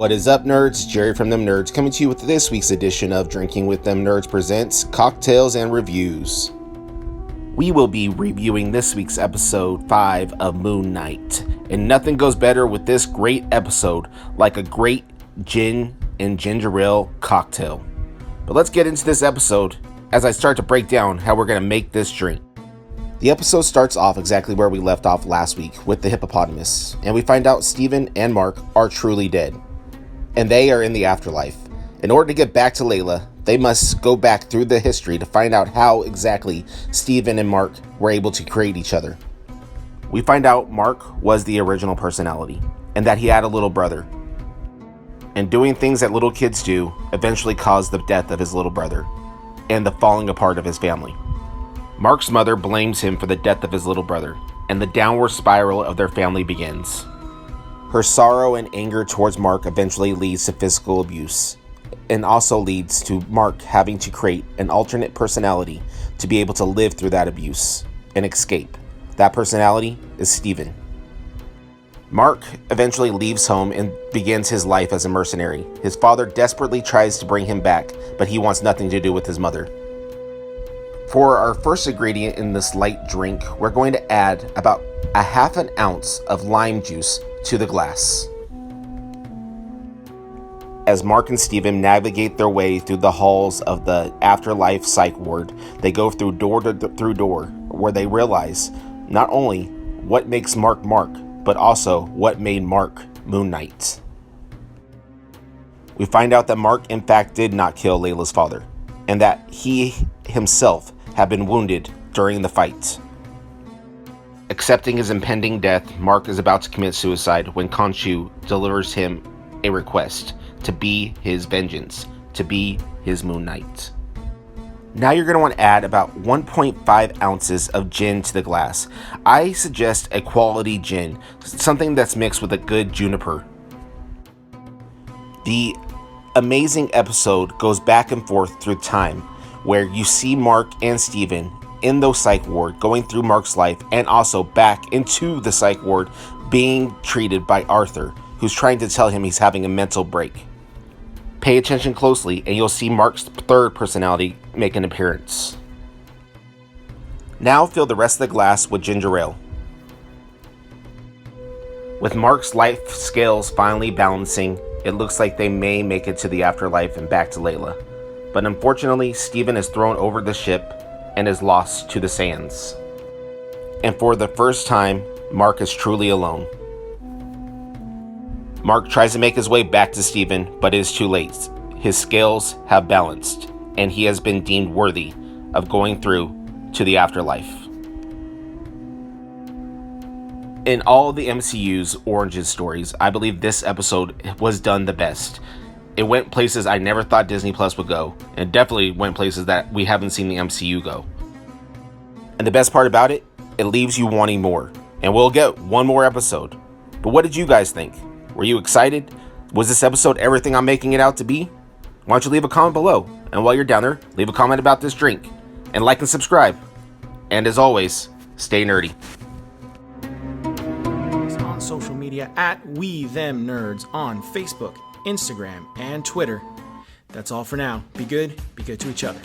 What is up, nerds? Jerry from Them Nerds coming to you with this week's edition of Drinking with Them Nerds presents Cocktails and Reviews. We will be reviewing this week's episode 5 of Moon Knight, and nothing goes better with this great episode like a great gin and ginger ale cocktail. But let's get into this episode as I start to break down how we're going to make this drink. The episode starts off exactly where we left off last week with the hippopotamus, and we find out Steven and Mark are truly dead, and they are in the afterlife. In order to get back to Layla, they must go back through the history to find out how exactly Steven and Mark were able to create each other. We find out Mark was the original personality, and that he had a little brother. And doing things that little kids do eventually caused the death of his little brother, and the falling apart of his family. Mark's mother blames him for the death of his little brother, and the downward spiral of their family begins. Her sorrow and anger towards Mark eventually leads to physical abuse, and also leads to Mark having to create an alternate personality to be able to live through that abuse and escape. That personality is Steven. Mark eventually leaves home and begins his life as a mercenary. His father desperately tries to bring him back, but he wants nothing to do with his mother. For our first ingredient in this light drink, we're going to add about a half an ounce of lime juice to the glass. As Mark and Steven navigate their way through the halls of the afterlife psych ward, they go through door where they realize not only what makes Mark Mark, but also what made Mark Moon Knight. We find out that Mark in fact did not kill Layla's father, and that he himself had been wounded during the fight. Accepting his impending death, Mark is about to commit suicide when Khonshu delivers him a request to be his vengeance, to be his Moon Knight. Now you're going to want to add about 1.5 ounces of gin to the glass. I suggest a quality gin, something that's mixed with a good juniper. The amazing episode goes back and forth through time, where you see Mark and Steven in the psych ward going through Mark's life, and also back into the psych ward being treated by Arthur, who's trying to tell him he's having a mental break. Pay attention closely and you'll see Mark's third personality make an appearance. Now fill the rest of the glass with ginger ale. With Mark's life scales finally balancing, it looks like they may make it to the afterlife and back to Layla. But unfortunately, Steven is thrown over the ship and is lost to the sands. And for the first time, Mark is truly alone. Mark tries to make his way back to Steven, but it is too late. His scales have balanced, and he has been deemed worthy of going through to the afterlife. In all the MCU's origin stories, I believe this episode was done the best. It went places I never thought Disney Plus would go, and definitely went places that we haven't seen the MCU go. And the best part about it, it leaves you wanting more. And we'll get one more episode. But what did you guys think? Were you excited? Was this episode everything I'm making it out to be? Why don't you leave a comment below? And while you're down there, leave a comment about this drink. And like and subscribe. And as always, stay nerdy. On social media at We Them Nerds on Facebook, Instagram, and Twitter. That's all for now. Be good to each other.